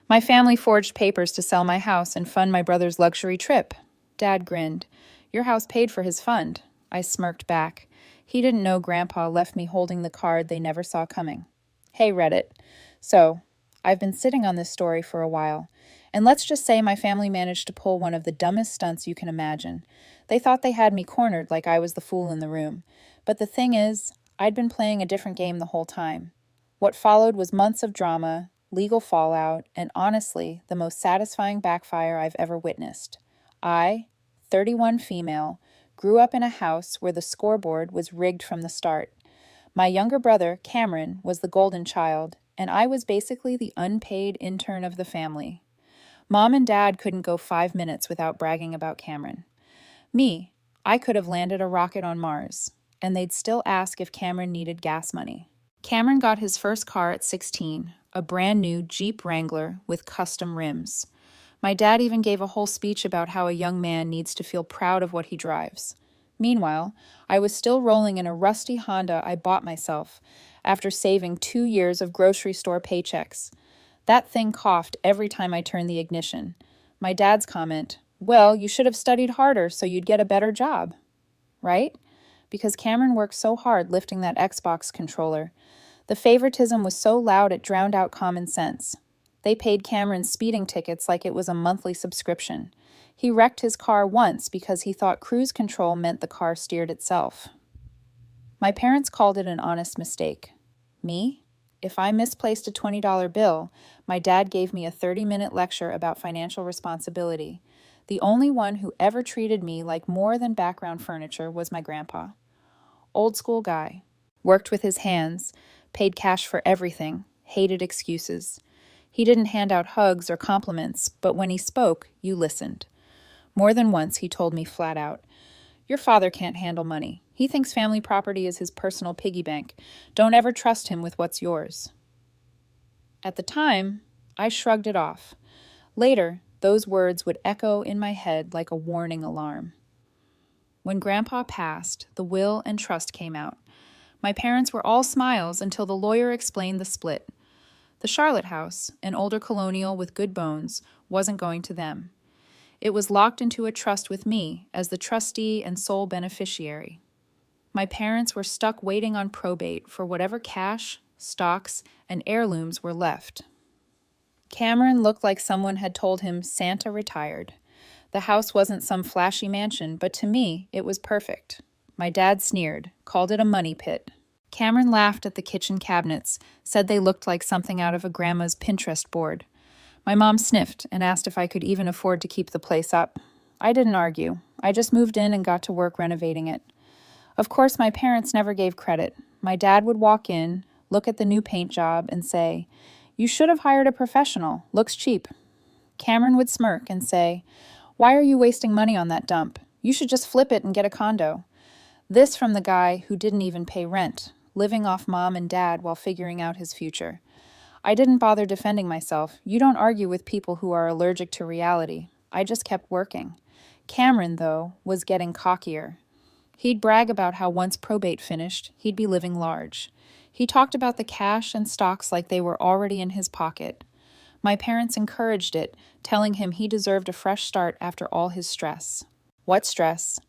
My family forged papers to sell my house and fund my brother's luxury trip. Dad grinned. Your house paid for his fund. I smirked back. He didn't know Grandpa left me holding the card they never saw coming. Hey, Reddit. So, I've been sitting on this story for a while, and let's just say my family managed to pull one of the dumbest stunts you can imagine. They thought they had me cornered like I was the fool in the room. But the thing is, I'd been playing a different game the whole time. What followed was months of drama, legal fallout, and honestly, the most satisfying backfire I've ever witnessed. I, 31 female, grew up in a house where the scoreboard was rigged from the start. My younger brother, Cameron, was the golden child, and I was basically the unpaid intern of the family. Mom and Dad couldn't go 5 minutes without bragging about Cameron. Me, I could have landed a rocket on Mars, and they'd still ask if Cameron needed gas money. Cameron got his first car at 16, a brand new Jeep Wrangler with custom rims. My dad even gave a whole speech about how a young man needs to feel proud of what he drives. Meanwhile, I was still rolling in a rusty Honda I bought myself after saving 2 years of grocery store paychecks. That thing coughed every time I turned the ignition. My dad's comment, well, you should have studied harder so you'd get a better job. Right? Because Cameron worked so hard lifting that Xbox controller. The favoritism was so loud it drowned out common sense. They paid Cameron speeding tickets like it was a monthly subscription. He wrecked his car once because he thought cruise control meant the car steered itself. My parents called it an honest mistake. Me? If I misplaced a $20 bill, my dad gave me a 30-minute lecture about financial responsibility. The only one who ever treated me like more than background furniture was my grandpa. Old school guy. Worked with his hands, paid cash for everything, hated excuses. He didn't hand out hugs or compliments, but when he spoke, you listened. More than once, he told me flat out, your father can't handle money. He thinks family property is his personal piggy bank. Don't ever trust him with what's yours. At the time, I shrugged it off. Later, those words would echo in my head like a warning alarm. When Grandpa passed, the will and trust came out. My parents were all smiles until the lawyer explained the split. The Charlotte house, an older colonial with good bones, wasn't going to them. It was locked into a trust with me as the trustee and sole beneficiary. My parents were stuck waiting on probate for whatever cash, stocks, and heirlooms were left. Cameron looked like someone had told him Santa retired. The house wasn't some flashy mansion, but to me, it was perfect. My dad sneered, called it a money pit. Cameron laughed at the kitchen cabinets, said they looked like something out of a grandma's Pinterest board. My mom sniffed and asked if I could even afford to keep the place up. I didn't argue. I just moved in and got to work renovating it. Of course, my parents never gave credit. My dad would walk in, look at the new paint job, and say, you should have hired a professional. Looks cheap. Cameron would smirk and say, why are you wasting money on that dump? You should just flip it and get a condo. This from the guy who didn't even pay rent, living off mom and dad while figuring out his future. I didn't bother defending myself. You don't argue with people who are allergic to reality. I just kept working. Cameron, though, was getting cockier. He'd brag about how once probate finished, he'd be living large. He talked about the cash and stocks like they were already in his pocket. My parents encouraged it, telling him he deserved a fresh start after all his stress. What stress?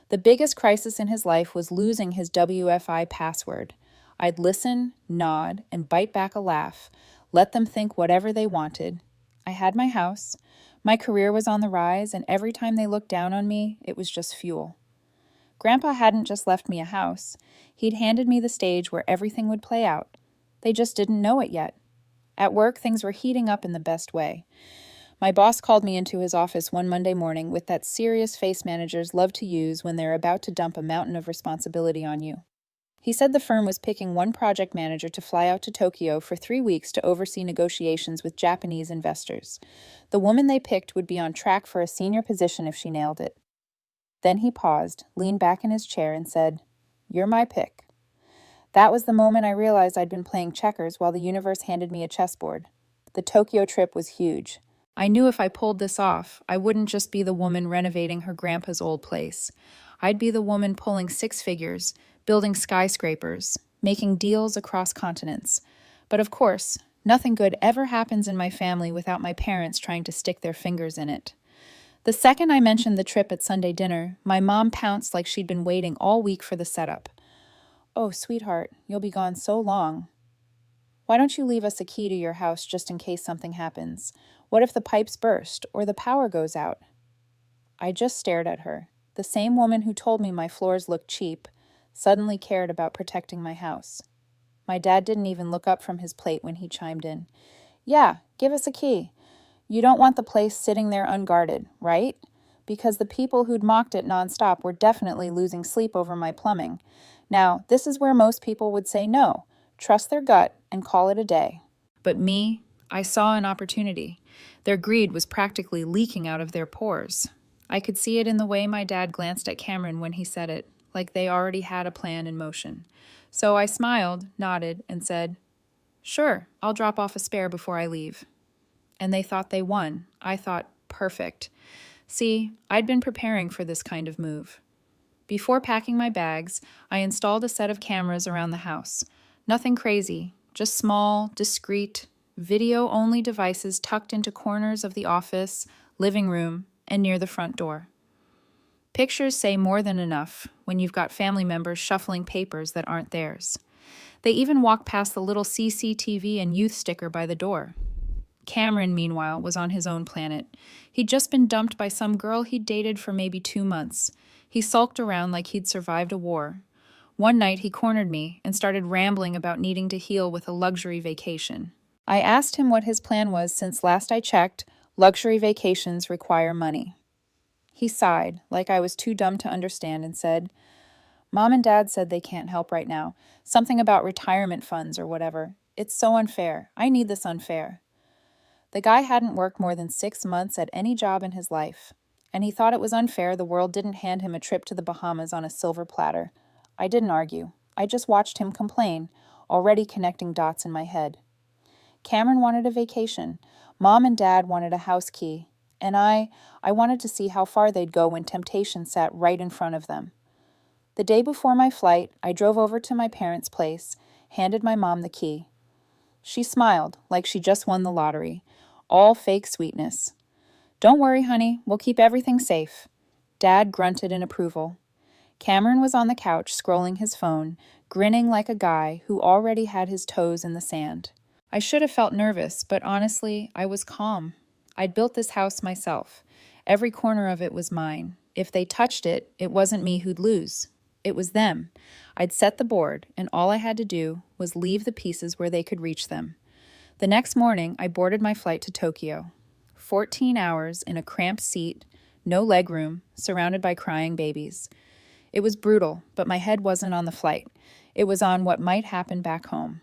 The biggest crisis in his life was losing his WFI password. I'd listen, nod, and bite back a laugh, let them think whatever they wanted. I had my house, my career was on the rise, and every time they looked down on me, it was just fuel. Grandpa hadn't just left me a house. He'd handed me the stage where everything would play out. They just didn't know it yet. At work, things were heating up in the best way. My boss called me into his office one Monday morning with that serious face managers love to use when they're about to dump a mountain of responsibility on you. He said the firm was picking one project manager to fly out to Tokyo for 3 weeks to oversee negotiations with Japanese investors. The woman they picked would be on track for a senior position if she nailed it. Then he paused, leaned back in his chair, and said, "You're my pick." That was the moment I realized I'd been playing checkers while the universe handed me a chessboard. The Tokyo trip was huge. I knew if I pulled this off, I wouldn't just be the woman renovating her grandpa's old place. I'd be the woman pulling 6 figures, building skyscrapers, making deals across continents. But of course, Nothing good ever happens in my family without my parents trying to stick their fingers in it. The second I mentioned the trip at Sunday dinner, my mom pounced like she'd been waiting all week for the setup. "Oh, sweetheart, you'll be gone so long. Why don't you leave us a key to your house just in case something happens? What if the pipes burst or the power goes out?" I just stared at her. The same woman who told me my floors looked cheap suddenly cared about protecting my house. My dad didn't even look up from his plate when he chimed in. "Yeah, give us a key. You don't want the place sitting there unguarded, right? Because the people who'd mocked it nonstop were definitely losing sleep over my plumbing. Now, this is where most people would say no, trust their gut, and call it a day. But me, I saw an opportunity. Their greed was practically leaking out of their pores. I could see it in the way my dad glanced at Cameron when he said it, like they already had a plan in motion. So I smiled, nodded, and said, "Sure, I'll drop off a spare before I leave." And they thought they won. I thought, perfect. See, I'd been preparing for this kind of move. Before packing my bags, I installed a set of cameras around the house. Nothing crazy, just small, discreet, video-only devices tucked into corners of the office, living room, and near the front door. Pictures say more than enough when you've got family members shuffling papers that aren't theirs. They even walk past the little CCTV and youth sticker by the door. Cameron, meanwhile, was on his own planet. He'd just been dumped by some girl he'd dated for maybe 2 months. He sulked around like he'd survived a war. One night he cornered me and started rambling about needing to heal with a luxury vacation. I asked him what his plan was since last I checked, luxury vacations require money. He sighed, like I was too dumb to understand, and said, "Mom and Dad said they can't help right now. Something about retirement funds or whatever. It's so unfair. I need this unfair." The guy hadn't worked more than 6 months at any job in his life, and he thought it was unfair the world didn't hand him a trip to the Bahamas on a silver platter. I didn't argue. I just watched him complain, already connecting dots in my head. Cameron wanted a vacation. Mom and Dad wanted a house key. And I wanted to see how far they'd go when temptation sat right in front of them. The day before my flight, I drove over to my parents' place, handed my mom the key. She smiled, like she just won the lottery. All fake sweetness. "Don't worry, honey, we'll keep everything safe." Dad grunted in approval. Cameron was on the couch, scrolling his phone, grinning like a guy who already had his toes in the sand. I should have felt nervous, but honestly, I was calm. I'd built this house myself. Every corner of it was mine. If they touched it, it wasn't me who'd lose. It was them. I'd set the board, and all I had to do was leave the pieces where they could reach them. The next morning, I boarded my flight to Tokyo. 14 hours in a cramped seat, no legroom, surrounded by crying babies. It was brutal, but my head wasn't on the flight. It was on what might happen back home.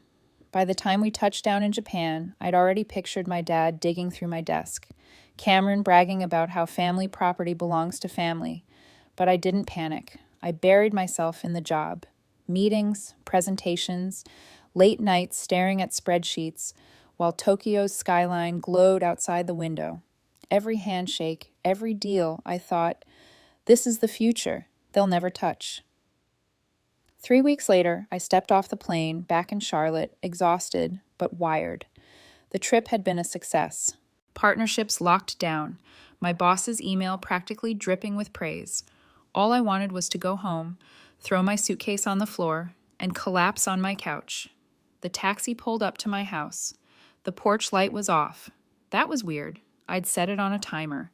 By the time we touched down in Japan, I'd already pictured my dad digging through my desk, Cameron bragging about how family property belongs to family. But I didn't panic. I buried myself in the job. Meetings, presentations, late nights staring at spreadsheets, while Tokyo's skyline glowed outside the window. Every handshake, every deal, I thought, this is the future. They'll never touch. 3 weeks later, I stepped off the plane, back in Charlotte, exhausted, but wired. The trip had been a success. Partnerships locked down, my boss's email practically dripping with praise. All I wanted was to go home, throw my suitcase on the floor, and collapse on my couch. The taxi pulled up to my house. The porch light was off. That was weird. I'd set it on a timer.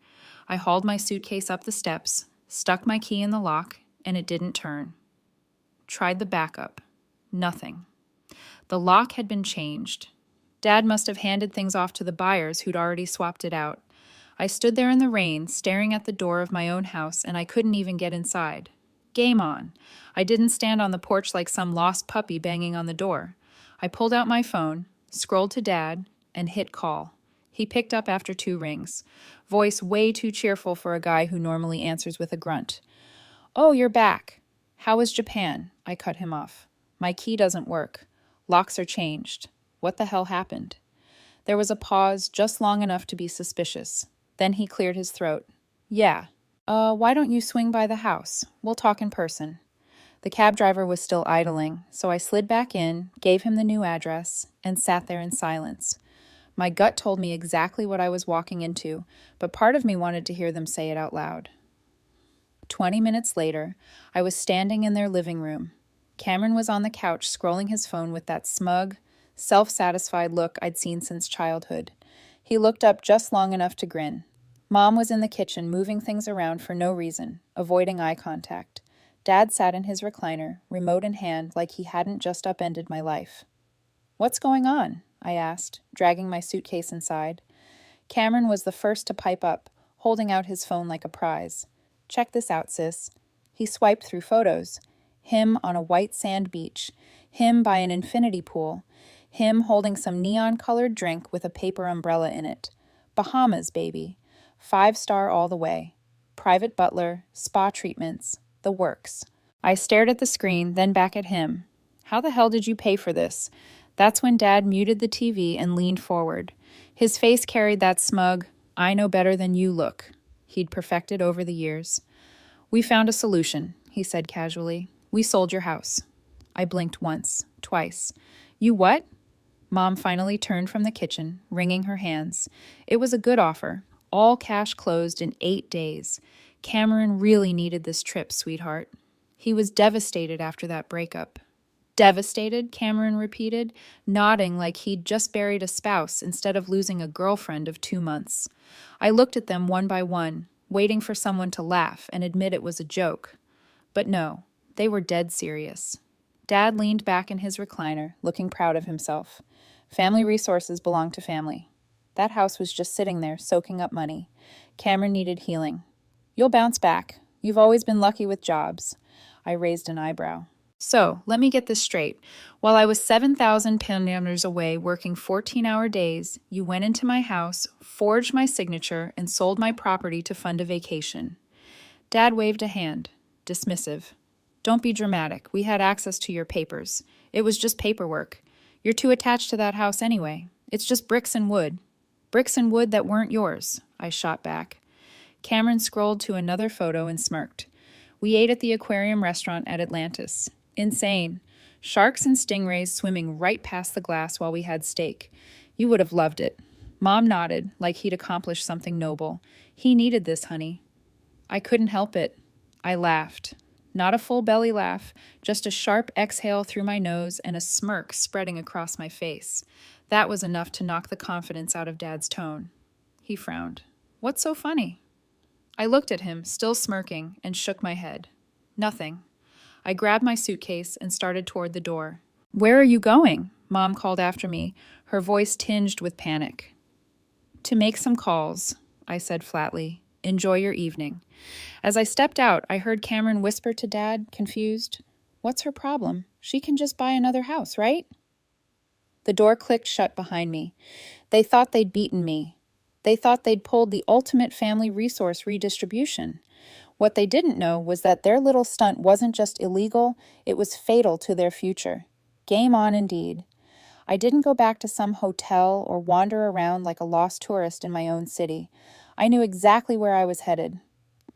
I hauled my suitcase up the steps, stuck my key in the lock, and it didn't turn. Tried the backup. Nothing. The lock had been changed. Dad must have handed things off to the buyers who'd already swapped it out. I stood there in the rain, staring at the door of my own house, and I couldn't even get inside. Game on. I didn't stand on the porch like some lost puppy banging on the door. I pulled out my phone, scrolled to Dad, and hit call. He picked up after 2 rings. Voice way too cheerful for a guy who normally answers with a grunt. "Oh, you're back. How is Japan?" I cut him off. "My key doesn't work. Locks are changed. What the hell happened?" There was a pause just long enough to be suspicious. Then he cleared his throat. "Yeah. Why don't you swing by the house? We'll talk in person." The cab driver was still idling, so I slid back in, gave him the new address, and sat there in silence. My gut told me exactly what I was walking into, but part of me wanted to hear them say it out loud. 20 minutes later, I was standing in their living room. Cameron was on the couch scrolling his phone with that smug, self-satisfied look I'd seen since childhood. He looked up just long enough to grin. Mom was in the kitchen moving things around for no reason, avoiding eye contact. Dad sat in his recliner, remote in hand, like he hadn't just upended my life. "What's going on?" I asked, dragging my suitcase inside. Cameron was the first to pipe up, holding out his phone like a prize. "Check this out, sis." He swiped through photos. Him on a white sand beach. Him by an infinity pool. Him holding some neon-colored drink with a paper umbrella in it. Bahamas, baby. 5-star all the way. Private butler, spa treatments, the works. I stared at the screen, then back at him. "How the hell did you pay for this?" That's when Dad muted the TV and leaned forward. His face carried that smug, "I know better than you" look he'd perfected over the years. "We found a solution," he said casually. "We sold your house." I blinked once, twice. "You what?" Mom finally turned from the kitchen, wringing her hands. It was a good offer. All cash closed in 8 days. Cameron really needed this trip, sweetheart. He was devastated after that breakup. "Devastated?" Cameron repeated, nodding like he'd just buried a spouse instead of losing a girlfriend of 2 months. I looked at them one by one, waiting for someone to laugh and admit it was a joke. But no, they were dead serious. Dad leaned back in his recliner, looking proud of himself. Family resources belong to family. That house was just sitting there, soaking up money. Cameron needed healing. "You'll bounce back. You've always been lucky with jobs." I raised an eyebrow. "So, let me get this straight. While I was 7,000 kilometers away working 14-hour days, you went into my house, forged my signature, and sold my property to fund a vacation." Dad waved a hand, dismissive. "Don't be dramatic. We had access to your papers. It was just paperwork. You're too attached to that house anyway. It's just bricks and wood." "Bricks and wood that weren't yours," I shot back. Cameron scrolled to another photo and smirked. "We ate at the aquarium restaurant at Atlantis. Insane. Sharks and stingrays swimming right past the glass while we had steak. You would have loved it." Mom nodded, like he'd accomplished something noble. "He needed this, honey." I couldn't help it. I laughed. Not a full belly laugh, just a sharp exhale through my nose and a smirk spreading across my face. That was enough to knock the confidence out of Dad's tone. He frowned. "What's so funny?" I looked at him, still smirking, and shook my head. "Nothing." I grabbed my suitcase and started toward the door. "Where are you going?" Mom called after me, her voice tinged with panic. "To make some calls," I said flatly. "Enjoy your evening." As I stepped out, I heard Cameron whisper to Dad, confused, "What's her problem? She can just buy another house, right?" The door clicked shut behind me. They thought they'd beaten me. They thought they'd pulled the ultimate family resource redistribution. What they didn't know was that their little stunt wasn't just illegal, it was fatal to their future. Game on indeed. I didn't go back to some hotel or wander around like a lost tourist in my own city. I knew exactly where I was headed.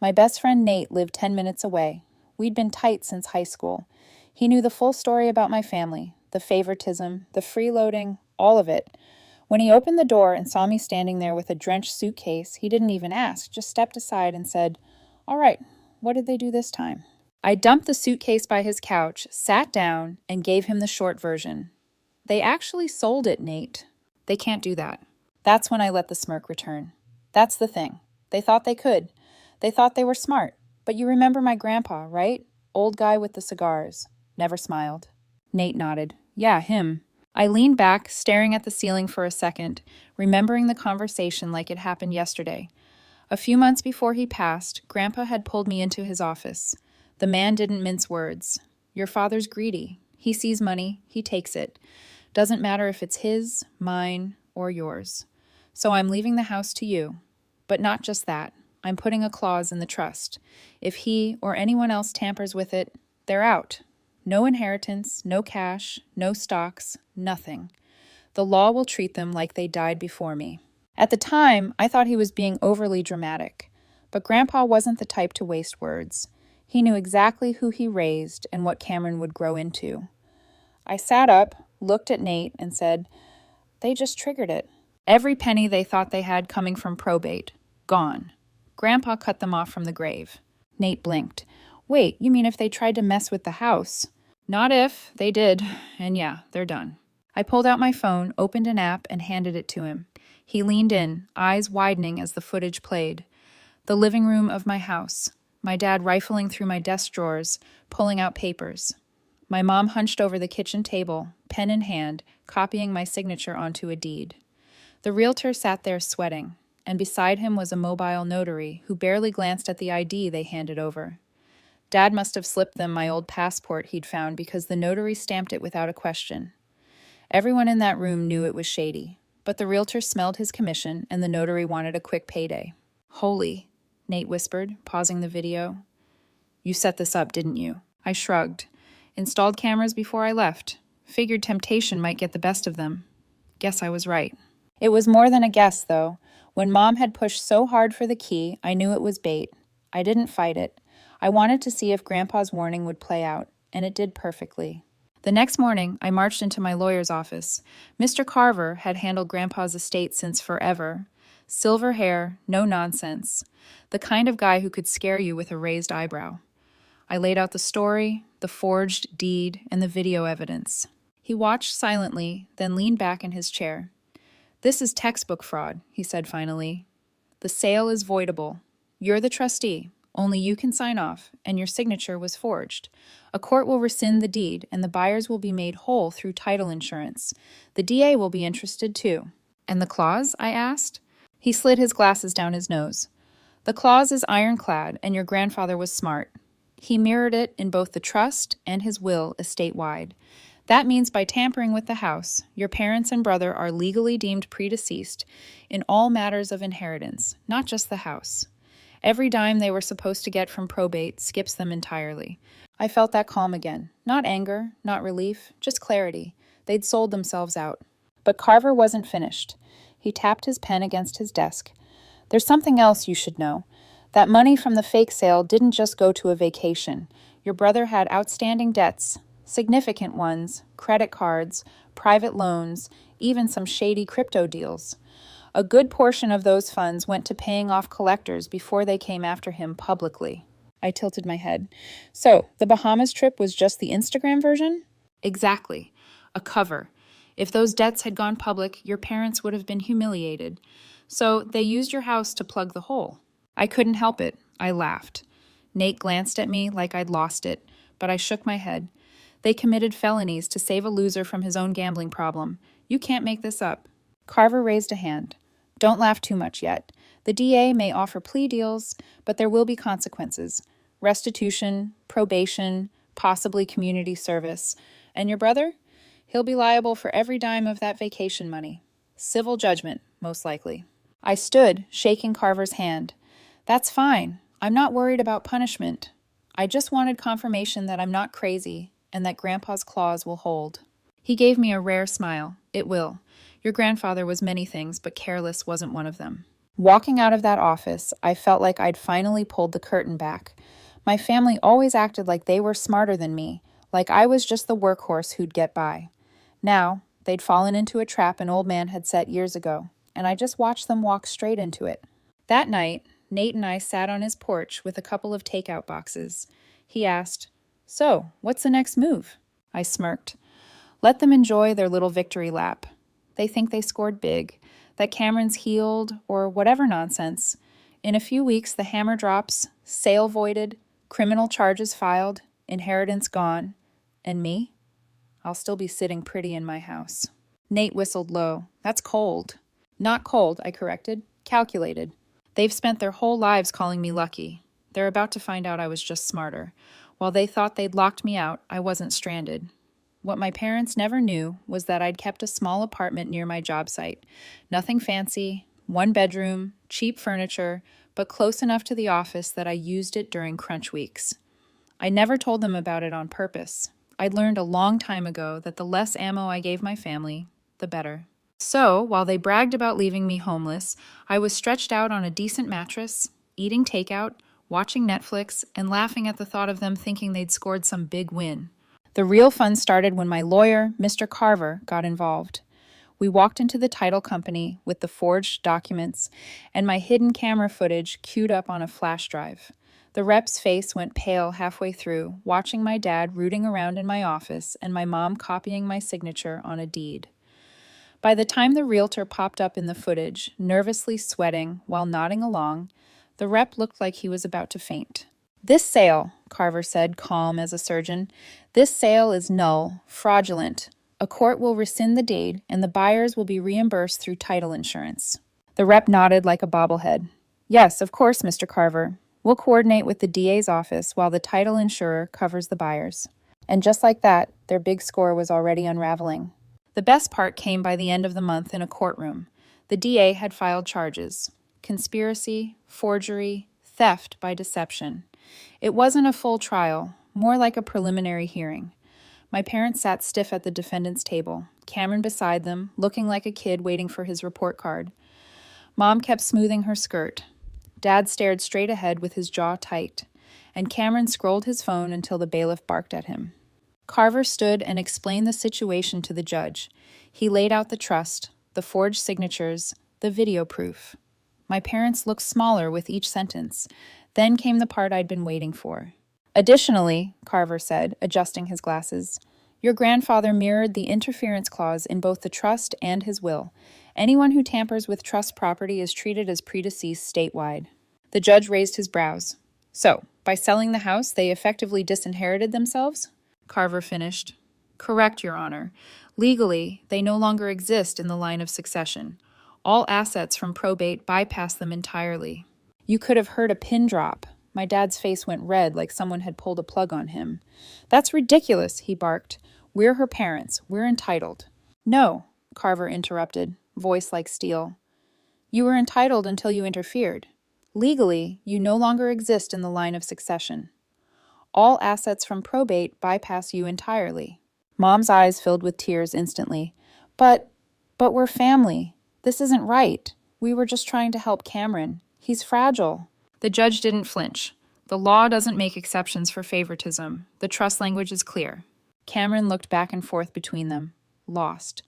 My best friend Nate lived 10 minutes away. We'd been tight since high school. He knew the full story about my family, the favoritism, the freeloading, all of it. When he opened the door and saw me standing there with a drenched suitcase, he didn't even ask, just stepped aside and said, "All right, what did they do this time?" I dumped the suitcase by his couch, sat down, and gave him the short version. "They actually sold it, Nate." "They can't do that." That's when I let the smirk return. "That's the thing. They thought they could. They thought they were smart. But you remember my grandpa, right? Old guy with the cigars. Never smiled." Nate nodded. "Yeah, him." I leaned back, staring at the ceiling for a second, remembering the conversation like it happened yesterday. A few months before he passed, Grandpa had pulled me into his office. The man didn't mince words. "Your father's greedy. He sees money, he takes it. Doesn't matter if it's his, mine, or yours. So I'm leaving the house to you. But not just that. I'm putting a clause in the trust. If he or anyone else tampers with it, they're out. No inheritance, no cash, no stocks, nothing. The law will treat them like they died before me." At the time, I thought he was being overly dramatic. But Grandpa wasn't the type to waste words. He knew exactly who he raised and what Cameron would grow into. I sat up, looked at Nate, and said, "They just triggered it. Every penny they thought they had coming from probate. Gone. Grandpa cut them off from the grave. Nate blinked. Wait, you mean if they tried to mess with the house? Not if, they did. And yeah, they're done. I pulled out my phone, opened an app, and handed it to him. He leaned in, eyes widening as the footage played. The living room of my house. My dad rifling through my desk drawers, pulling out papers. My mom hunched over the kitchen table, pen in hand, copying my signature onto a deed. The realtor sat there sweating, and beside him was a mobile notary who barely glanced at the ID they handed over. Dad must have slipped them my old passport he'd found because the notary stamped it without a question. Everyone in that room knew it was shady, but the realtor smelled his commission and the notary wanted a quick payday. Holy, Nate whispered, pausing the video. You set this up, didn't you? I shrugged. Installed cameras before I left. Figured temptation might get the best of them. Guess I was right. It was more than a guess, though. When Mom had pushed so hard for the key, I knew it was bait. I didn't fight it. I wanted to see if Grandpa's warning would play out, and it did perfectly. The next morning, I marched into my lawyer's office. Mr. Carver had handled Grandpa's estate since forever. Silver hair, no nonsense. The kind of guy who could scare you with a raised eyebrow. I laid out the story, the forged deed, and the video evidence. He watched silently, then leaned back in his chair. This is textbook fraud, he said finally. The sale is voidable. You're the trustee. Only you can sign off, and your signature was forged. A court will rescind the deed, and the buyers will be made whole through title insurance. The DA will be interested, too. And the clause? I asked. He slid his glasses down his nose. The clause is ironclad, and your grandfather was smart. He mirrored it in both the trust and his will estate-wide. That means by tampering with the house, your parents and brother are legally deemed predeceased in all matters of inheritance, not just the house. Every dime they were supposed to get from probate skips them entirely. I felt that calm again. Not anger, not relief, just clarity. They'd sold themselves out. But Carver wasn't finished. He tapped his pen against his desk. There's something else you should know. That money from the fake sale didn't just go to a vacation. Your brother had outstanding debts, significant ones, credit cards, private loans, even some shady crypto deals. A good portion of those funds went to paying off collectors before they came after him publicly. I tilted my head. So, the Bahamas trip was just the Instagram version? Exactly. A cover. If those debts had gone public, your parents would have been humiliated. So, they used your house to plug the hole. I couldn't help it. I laughed. Nate glanced at me like I'd lost it, but I shook my head. They committed felonies to save a loser from his own gambling problem. You can't make this up. Carver raised a hand. Don't laugh too much yet. The DA may offer plea deals, but there will be consequences. Restitution, probation, possibly community service. And your brother? He'll be liable for every dime of that vacation money. Civil judgment, most likely. I stood, shaking Carver's hand. That's fine. I'm not worried about punishment. I just wanted confirmation that I'm not crazy and that Grandpa's clause will hold. He gave me a rare smile. It will. Your grandfather was many things, but careless wasn't one of them. Walking out of that office, I felt like I'd finally pulled the curtain back. My family always acted like they were smarter than me, like I was just the workhorse who'd get by. Now, they'd fallen into a trap an old man had set years ago, and I just watched them walk straight into it. That night, Nate and I sat on his porch with a couple of takeout boxes. He asked, "So, what's the next move?" I smirked. Let them enjoy their little victory lap. They think they scored big, that Cameron's healed, or whatever nonsense. In a few weeks, the hammer drops, sale voided, criminal charges filed, inheritance gone. And me? I'll still be sitting pretty in my house. Nate whistled low. That's cold. Not cold, I corrected. Calculated. They've spent their whole lives calling me lucky. They're about to find out I was just smarter. While they thought they'd locked me out, I wasn't stranded. What my parents never knew was that I'd kept a small apartment near my job site. Nothing fancy, one bedroom, cheap furniture, but close enough to the office that I used it during crunch weeks. I never told them about it on purpose. I'd learned a long time ago that the less ammo I gave my family, the better. So, while they bragged about leaving me homeless, I was stretched out on a decent mattress, eating takeout, watching Netflix, and laughing at the thought of them thinking they'd scored some big win. The real fun started when my lawyer, Mr. Carver, got involved. We walked into the title company with the forged documents and my hidden camera footage queued up on a flash drive. The rep's face went pale halfway through, watching my dad rooting around in my office and my mom copying my signature on a deed. By the time the realtor popped up in the footage, nervously sweating while nodding along, the rep looked like he was about to faint. "This sale," Carver said, calm as a surgeon, "this sale is null, fraudulent. A court will rescind the deed, and the buyers will be reimbursed through title insurance." The rep nodded like a bobblehead. "Yes, of course, Mr. Carver. We'll coordinate with the DA's office while the title insurer covers the buyers." And just like that, their big score was already unraveling. The best part came by the end of the month in a courtroom. The DA had filed charges: conspiracy, forgery, theft by deception. It wasn't a full trial, more like a preliminary hearing. My parents sat stiff at the defendant's table, Cameron beside them, looking like a kid waiting for his report card. Mom kept smoothing her skirt. Dad stared straight ahead with his jaw tight, and Cameron scrolled his phone until the bailiff barked at him. Carver stood and explained the situation to the judge. He laid out the trust, the forged signatures, the video proof. My parents looked smaller with each sentence. Then came the part I'd been waiting for. "Additionally," Carver said, adjusting his glasses, "your grandfather mirrored the interference clause in both the trust and his will. Anyone who tampers with trust property is treated as predeceased statewide." The judge raised his brows. "So, by selling the house, they effectively disinherited themselves?" Carver finished. "Correct, Your Honor. Legally, they no longer exist in the line of succession. All assets from probate bypass them entirely." You could have heard a pin drop. My dad's face went red like someone had pulled a plug on him. "That's ridiculous," he barked. "We're her parents. We're entitled." "No," Carver interrupted, voice like steel. "You were entitled until you interfered. Legally, you no longer exist in the line of succession. All assets from probate bypass you entirely." Mom's eyes filled with tears instantly. But we're family. This isn't right. We were just trying to help Cameron. He's fragile." The judge didn't flinch. "The law doesn't make exceptions for favoritism. The trust language is clear." Cameron looked back and forth between them, lost.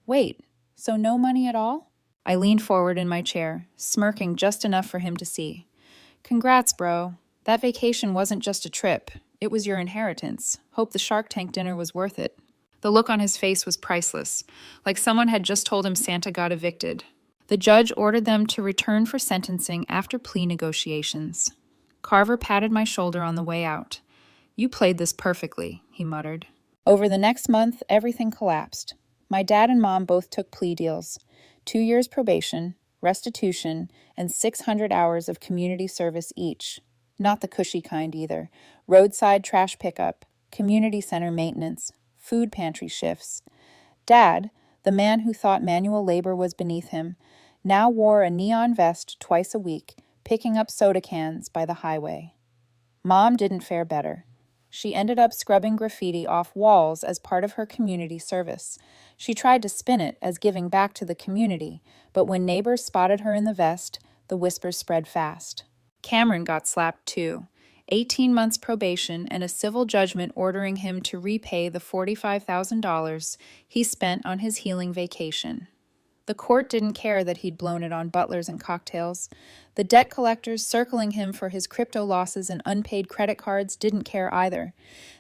"Wait, so no money at all?" I leaned forward in my chair, smirking just enough for him to see. "Congrats, bro. That vacation wasn't just a trip. It was your inheritance. Hope the Shark Tank dinner was worth it." The look on his face was priceless, like someone had just told him Santa got evicted. The judge ordered them to return for sentencing after plea negotiations. Carver patted my shoulder on the way out. "You played this perfectly," he muttered. Over the next month, everything collapsed. My dad and mom both took plea deals: 2 years probation, restitution, and 600 hours of community service each. Not the cushy kind either. Roadside trash pickup, community center maintenance, food pantry shifts. Dad, the man who thought manual labor was beneath him, now wore a neon vest twice a week, picking up soda cans by the highway. Mom didn't fare better. She ended up scrubbing graffiti off walls as part of her community service. She tried to spin it as giving back to the community, but when neighbors spotted her in the vest, the whispers spread fast. Cameron got slapped too. 18 months probation and a civil judgment ordering him to repay the $45,000 he spent on his healing vacation. The court didn't care that he'd blown it on butlers and cocktails. The debt collectors circling him for his crypto losses and unpaid credit cards didn't care either.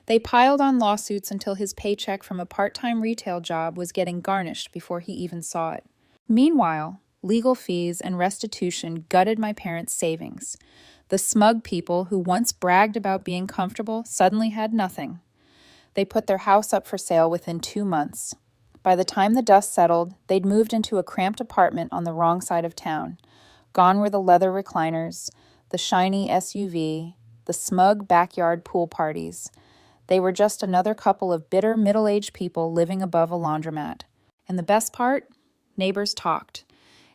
They piled on lawsuits until his paycheck from a part-time retail job was getting garnished before he even saw it. Meanwhile, legal fees and restitution gutted my parents' savings. The smug people who once bragged about being comfortable suddenly had nothing. They put their house up for sale within 2 months. By the time the dust settled, they'd moved into a cramped apartment on the wrong side of town. Gone were the leather recliners, the shiny SUV, the smug backyard pool parties. They were just another couple of bitter middle-aged people living above a laundromat. And the best part? Neighbors talked.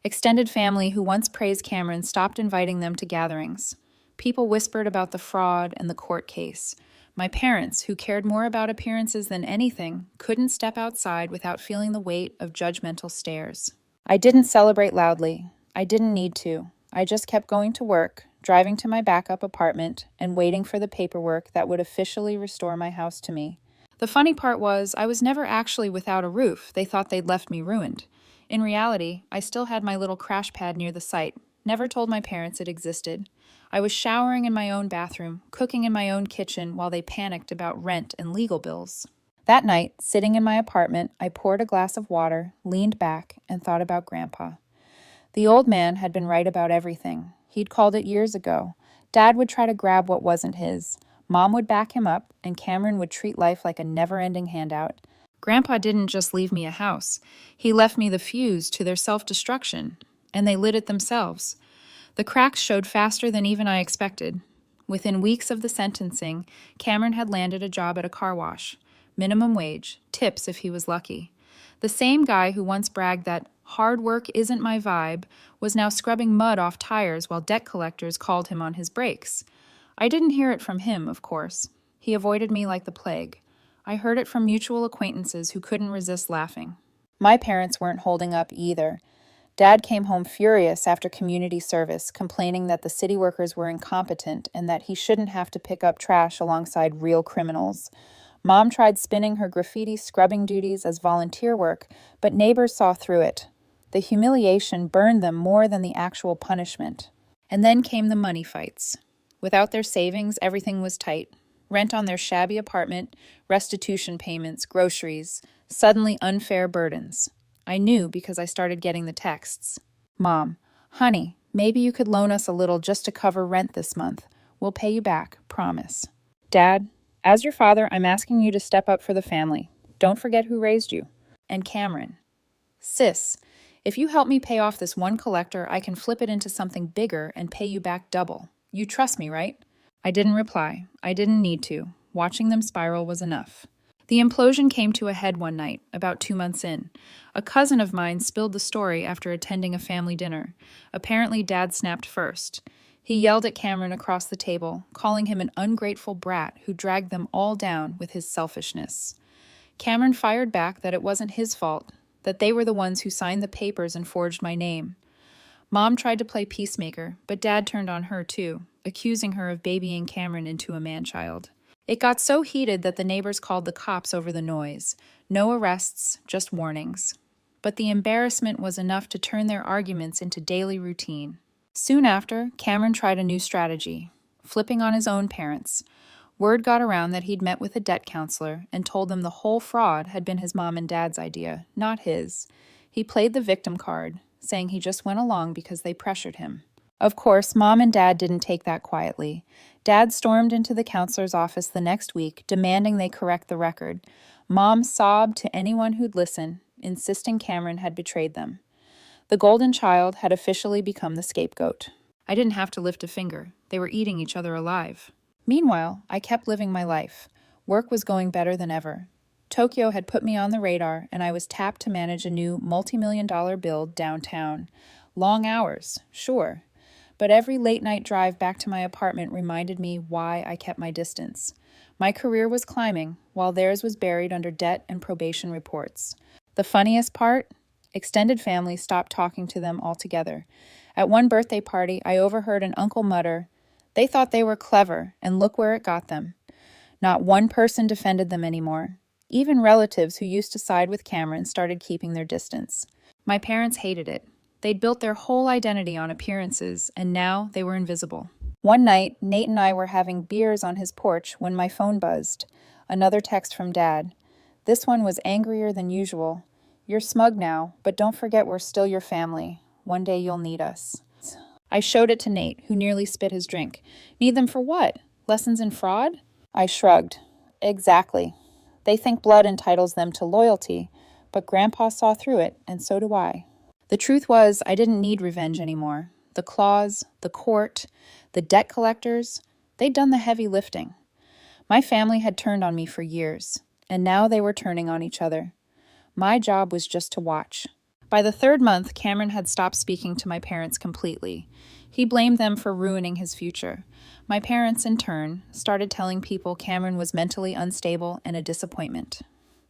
Extended family who once praised Cameron stopped inviting them to gatherings. People whispered about the fraud and the court case. My parents, who cared more about appearances than anything, couldn't step outside without feeling the weight of judgmental stares. I didn't celebrate loudly. I didn't need to. I just kept going to work, driving to my backup apartment, and waiting for the paperwork that would officially restore my house to me. The funny part was, I was never actually without a roof. They thought they'd left me ruined. In reality, I still had my little crash pad near the site, never told my parents it existed. I was showering in my own bathroom, cooking in my own kitchen while they panicked about rent and legal bills. That night, sitting in my apartment, I poured a glass of water, leaned back, and thought about Grandpa. The old man had been right about everything. He'd called it years ago. Dad would try to grab what wasn't his. Mom would back him up, and Cameron would treat life like a never-ending handout. Grandpa didn't just leave me a house. He left me the fuse to their self-destruction, and they lit it themselves. The cracks showed faster than even I expected. Within weeks of the sentencing, Cameron had landed a job at a car wash. Minimum wage, tips if he was lucky. The same guy who once bragged that hard work isn't my vibe was now scrubbing mud off tires while debt collectors called him on his breaks. I didn't hear it from him, of course. He avoided me like the plague. I heard it from mutual acquaintances who couldn't resist laughing. My parents weren't holding up either. Dad came home furious after community service, complaining that the city workers were incompetent and that he shouldn't have to pick up trash alongside real criminals. Mom tried spinning her graffiti scrubbing duties as volunteer work, but neighbors saw through it. The humiliation burned them more than the actual punishment. And then came the money fights. Without their savings, everything was tight. Rent on their shabby apartment, restitution payments, groceries, suddenly unfair burdens. I knew because I started getting the texts. Mom, honey, maybe you could loan us a little just to cover rent this month. We'll pay you back, promise. Dad, as your father, I'm asking you to step up for the family. Don't forget who raised you. And Cameron. Sis, if you help me pay off this one collector, I can flip it into something bigger and pay you back double. You trust me, right? I didn't reply. I didn't need to. Watching them spiral was enough. The implosion came to a head one night, about 2 months in. A cousin of mine spilled the story after attending a family dinner. Apparently, Dad snapped first. He yelled at Cameron across the table, calling him an ungrateful brat who dragged them all down with his selfishness. Cameron fired back that it wasn't his fault, that they were the ones who signed the papers and forged my name. Mom tried to play peacemaker, but Dad turned on her too, accusing her of babying Cameron into a man-child. It got so heated that the neighbors called the cops over the noise. No arrests, just warnings. But the embarrassment was enough to turn their arguments into daily routine. Soon after, Cameron tried a new strategy, flipping on his own parents. Word got around that he'd met with a debt counselor and told them the whole fraud had been his mom and dad's idea, not his. He played the victim card, saying he just went along because they pressured him. Of course, Mom and Dad didn't take that quietly. Dad stormed into the counselor's office the next week, demanding they correct the record. Mom sobbed to anyone who'd listen, insisting Cameron had betrayed them. The golden child had officially become the scapegoat. I didn't have to lift a finger. They were eating each other alive. Meanwhile, I kept living my life. Work was going better than ever. Tokyo had put me on the radar, and I was tapped to manage a new multi-million-dollar build downtown. Long hours, sure. But every late-night drive back to my apartment reminded me why I kept my distance. My career was climbing, while theirs was buried under debt and probation reports. The funniest part? Extended family stopped talking to them altogether. At one birthday party, I overheard an uncle mutter, "They thought they were clever, and look where it got them." Not one person defended them anymore. Even relatives who used to side with Cameron started keeping their distance. My parents hated it. They'd built their whole identity on appearances, and now they were invisible. One night, Nate and I were having beers on his porch when my phone buzzed. Another text from Dad. This one was angrier than usual. "You're smug now, but don't forget we're still your family. One day you'll need us." I showed it to Nate, who nearly spit his drink. "Need them for what? Lessons in fraud?" I shrugged. "Exactly. They think blood entitles them to loyalty, but Grandpa saw through it, and so do I." The truth was, I didn't need revenge anymore. The claws, the court, the debt collectors, they'd done the heavy lifting. My family had turned on me for years, and now they were turning on each other. My job was just to watch. By the 3rd month, Cameron had stopped speaking to my parents completely. He blamed them for ruining his future. My parents, in turn, started telling people Cameron was mentally unstable and a disappointment.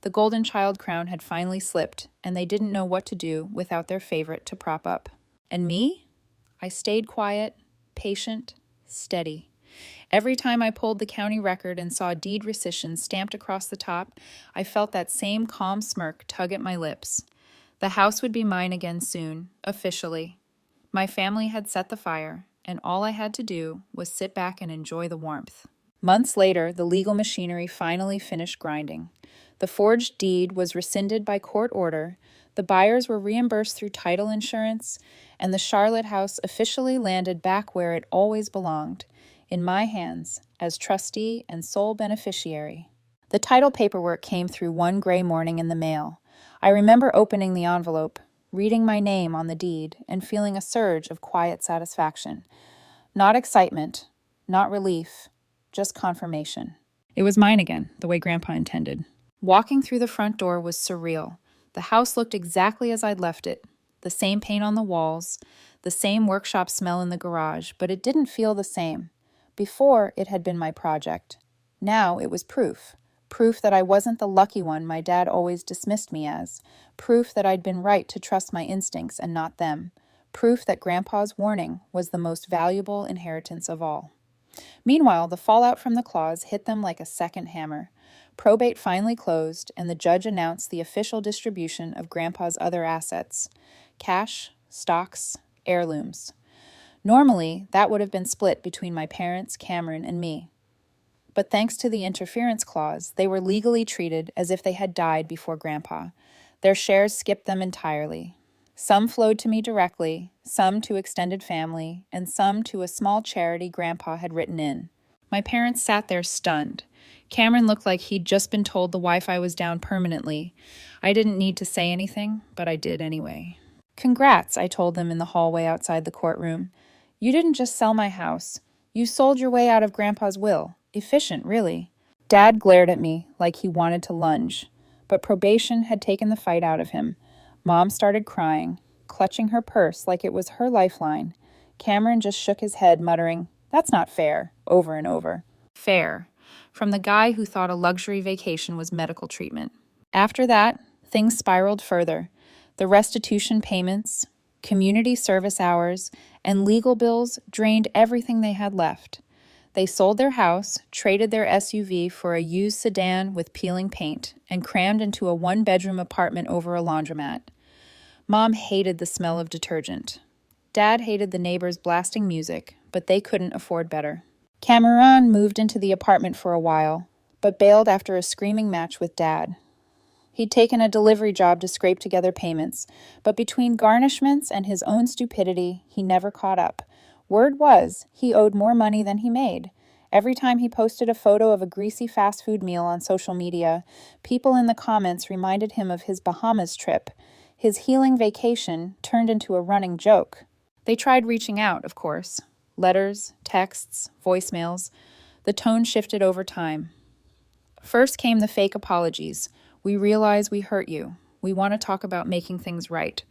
The golden child crown had finally slipped, and they didn't know what to do without their favorite to prop up. And me? I stayed quiet, patient, steady. Every time I pulled the county record and saw deed rescission stamped across the top, I felt that same calm smirk tug at my lips. The house would be mine again soon, officially. My family had set the fire, and all I had to do was sit back and enjoy the warmth. Months later, the legal machinery finally finished grinding. The forged deed was rescinded by court order, the buyers were reimbursed through title insurance, and the Charlotte house officially landed back where it always belonged, in my hands, as trustee and sole beneficiary. The title paperwork came through one gray morning in the mail. I remember opening the envelope, reading my name on the deed, and feeling a surge of quiet satisfaction. Not excitement, not relief, just confirmation. It was mine again, the way Grandpa intended. Walking through the front door was surreal. The house looked exactly as I'd left it. The same paint on the walls, the same workshop smell in the garage, but it didn't feel the same. Before, it had been my project. Now it was proof. Proof that I wasn't the lucky one my dad always dismissed me as. Proof that I'd been right to trust my instincts and not them. Proof that Grandpa's warning was the most valuable inheritance of all. Meanwhile, the fallout from the clause hit them like a second hammer. Probate finally closed, and the judge announced the official distribution of Grandpa's other assets: cash, stocks, heirlooms. Normally, that would have been split between my parents, Cameron, and me. But thanks to the interference clause, they were legally treated as if they had died before Grandpa. Their shares skipped them entirely. Some flowed to me directly, some to extended family, and some to a small charity Grandpa had written in. My parents sat there stunned. Cameron looked like he'd just been told the Wi-Fi was down permanently. I didn't need to say anything, but I did anyway. "Congrats," I told them in the hallway outside the courtroom. "You didn't just sell my house. You sold your way out of Grandpa's will. Efficient, really." Dad glared at me like he wanted to lunge, but probation had taken the fight out of him. Mom started crying, clutching her purse like it was her lifeline. Cameron just shook his head, muttering, "That's not fair," over and over. Fair. From the guy who thought a luxury vacation was medical treatment. After that, things spiraled further. The restitution payments, community service hours, and legal bills drained everything they had left. They sold their house, traded their SUV for a used sedan with peeling paint, and crammed into a one-bedroom apartment over a laundromat. Mom hated the smell of detergent. Dad hated the neighbors blasting music, but they couldn't afford better. Cameron moved into the apartment for a while, but bailed after a screaming match with Dad. He'd taken a delivery job to scrape together payments, but between garnishments and his own stupidity, he never caught up. Word was, he owed more money than he made. Every time he posted a photo of a greasy fast food meal on social media, people in the comments reminded him of his Bahamas trip. His healing vacation turned into a running joke. They tried reaching out, of course. Letters, texts, voicemails. The tone shifted over time. First came the fake apologies. "We realize we hurt you. We want to talk about making things right."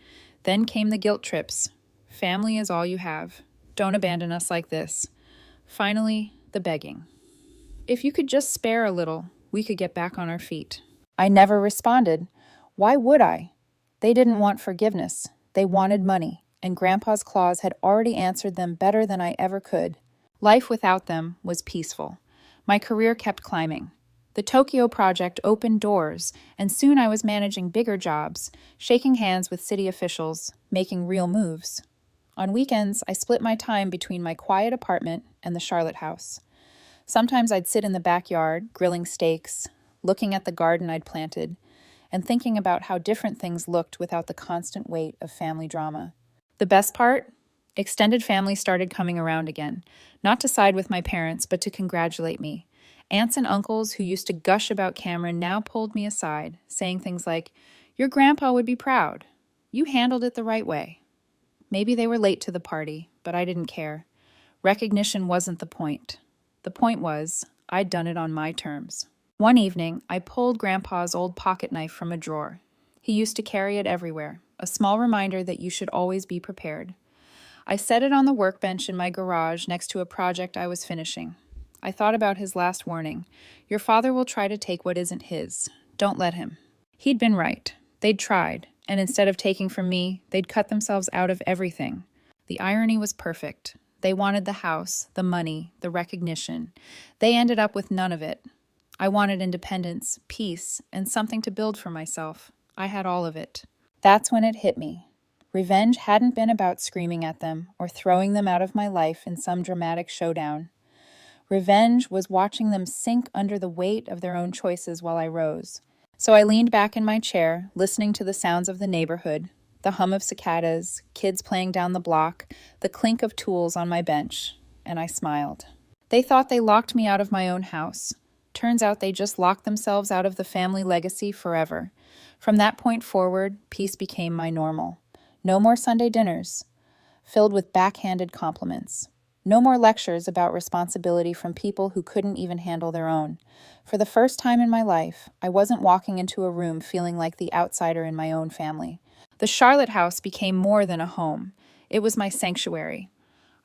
Then came the guilt trips. "Family is all you have. Don't abandon us like this." Finally, the begging. "If you could just spare a little, we could get back on our feet." I never responded. Why would I? They didn't want forgiveness. They wanted money, and Grandpa's clause had already answered them better than I ever could. Life without them was peaceful. My career kept climbing. The Tokyo project opened doors, and soon I was managing bigger jobs, shaking hands with city officials, making real moves. On weekends, I split my time between my quiet apartment and the Charlotte house. Sometimes I'd sit in the backyard, grilling steaks, looking at the garden I'd planted, and thinking about how different things looked without the constant weight of family drama. The best part? Extended family started coming around again, not to side with my parents, but to congratulate me. Aunts and uncles who used to gush about Cameron now pulled me aside, saying things like, "Your grandpa would be proud. You handled it the right way." Maybe they were late to the party, but I didn't care. Recognition wasn't the point. The point was, I'd done it on my terms. One evening, I pulled Grandpa's old pocket knife from a drawer. He used to carry it everywhere, a small reminder that you should always be prepared. I set it on the workbench in my garage next to a project I was finishing. I thought about his last warning. "Your father will try to take what isn't his. Don't let him." He'd been right. They'd tried, and instead of taking from me, they'd cut themselves out of everything. The irony was perfect. They wanted the house, the money, the recognition. They ended up with none of it. I wanted independence, peace, and something to build for myself. I had all of it. That's when it hit me. Revenge hadn't been about screaming at them or throwing them out of my life in some dramatic showdown. Revenge was watching them sink under the weight of their own choices while I rose. So I leaned back in my chair, listening to the sounds of the neighborhood, the hum of cicadas, kids playing down the block, the clink of tools on my bench, and I smiled. They thought they locked me out of my own house. Turns out they just locked themselves out of the family legacy forever. From that point forward, peace became my normal. No more Sunday dinners, filled with backhanded compliments. No more lectures about responsibility from people who couldn't even handle their own. For the first time in my life, I wasn't walking into a room feeling like the outsider in my own family. The Charlotte house became more than a home. It was my sanctuary.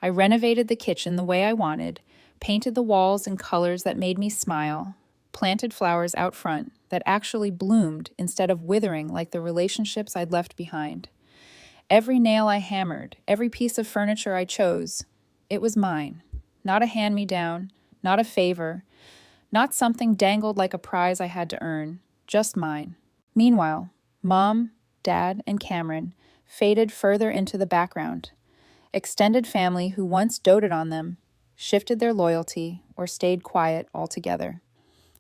I renovated the kitchen the way I wanted, painted the walls in colors that made me smile, planted flowers out front that actually bloomed instead of withering like the relationships I'd left behind. Every nail I hammered, every piece of furniture I chose, it was mine. Not a hand-me-down, not a favor, not something dangled like a prize I had to earn, just mine. Meanwhile, Mom, Dad, and Cameron faded further into the background. Extended family who once doted on them shifted their loyalty or stayed quiet altogether.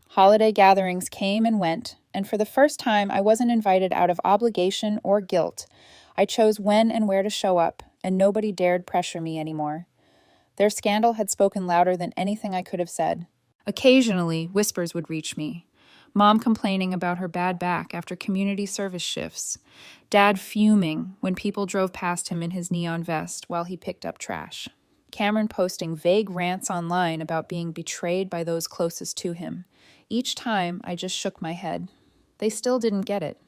Holiday gatherings came and went, and for the first time I wasn't invited out of obligation or guilt. I chose when and where to show up, and nobody dared pressure me anymore. Their scandal had spoken louder than anything I could have said. Occasionally, whispers would reach me. Mom complaining about her bad back after community service shifts. Dad fuming when people drove past him in his neon vest while he picked up trash. Cameron posting vague rants online about being betrayed by those closest to him. Each time, I just shook my head. They still didn't get it.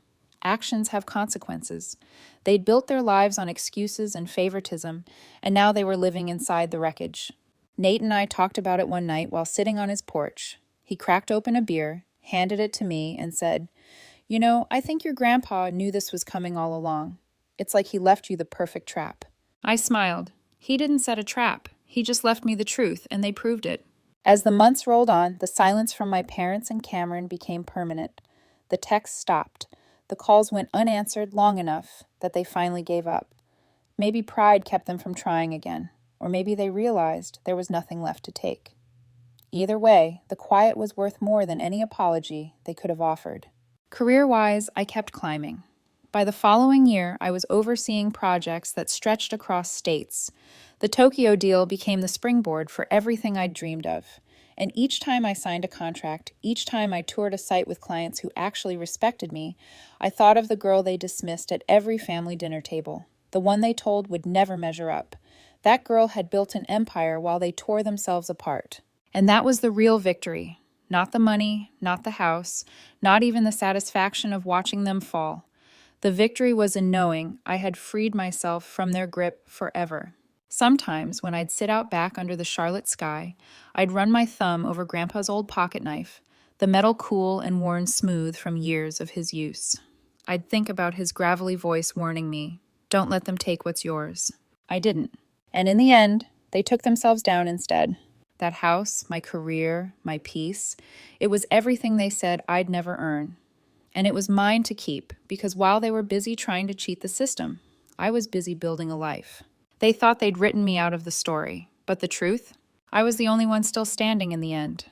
Actions have consequences. They'd built their lives on excuses and favoritism, and now they were living inside the wreckage. Nate and I talked about it one night while sitting on his porch. He cracked open a beer, handed it to me, and said, "You know, I think your grandpa knew this was coming all along. It's like he left you the perfect trap." I smiled. He didn't set a trap. He just left me the truth, and they proved it. As the months rolled on, the silence from my parents and Cameron became permanent. The texts stopped. The calls went unanswered long enough that they finally gave up. Maybe pride kept them from trying again, or maybe they realized there was nothing left to take. Either way, the quiet was worth more than any apology they could have offered. Career-wise, I kept climbing. By the following year, I was overseeing projects that stretched across states. The Tokyo deal became the springboard for everything I'd dreamed of. And each time I signed a contract, each time I toured a site with clients who actually respected me, I thought of the girl they dismissed at every family dinner table, the one they told would never measure up. That girl had built an empire while they tore themselves apart. And that was the real victory. Not the money, not the house, not even the satisfaction of watching them fall. The victory was in knowing I had freed myself from their grip forever. Sometimes, when I'd sit out back under the Charlotte sky, I'd run my thumb over Grandpa's old pocket knife, the metal cool and worn smooth from years of his use. I'd think about his gravelly voice warning me, "Don't let them take what's yours." I didn't. And in the end, they took themselves down instead. That house, my career, my peace, it was everything they said I'd never earn. And it was mine to keep, because while they were busy trying to cheat the system, I was busy building a life. They thought they'd written me out of the story, but the truth? I was the only one still standing in the end.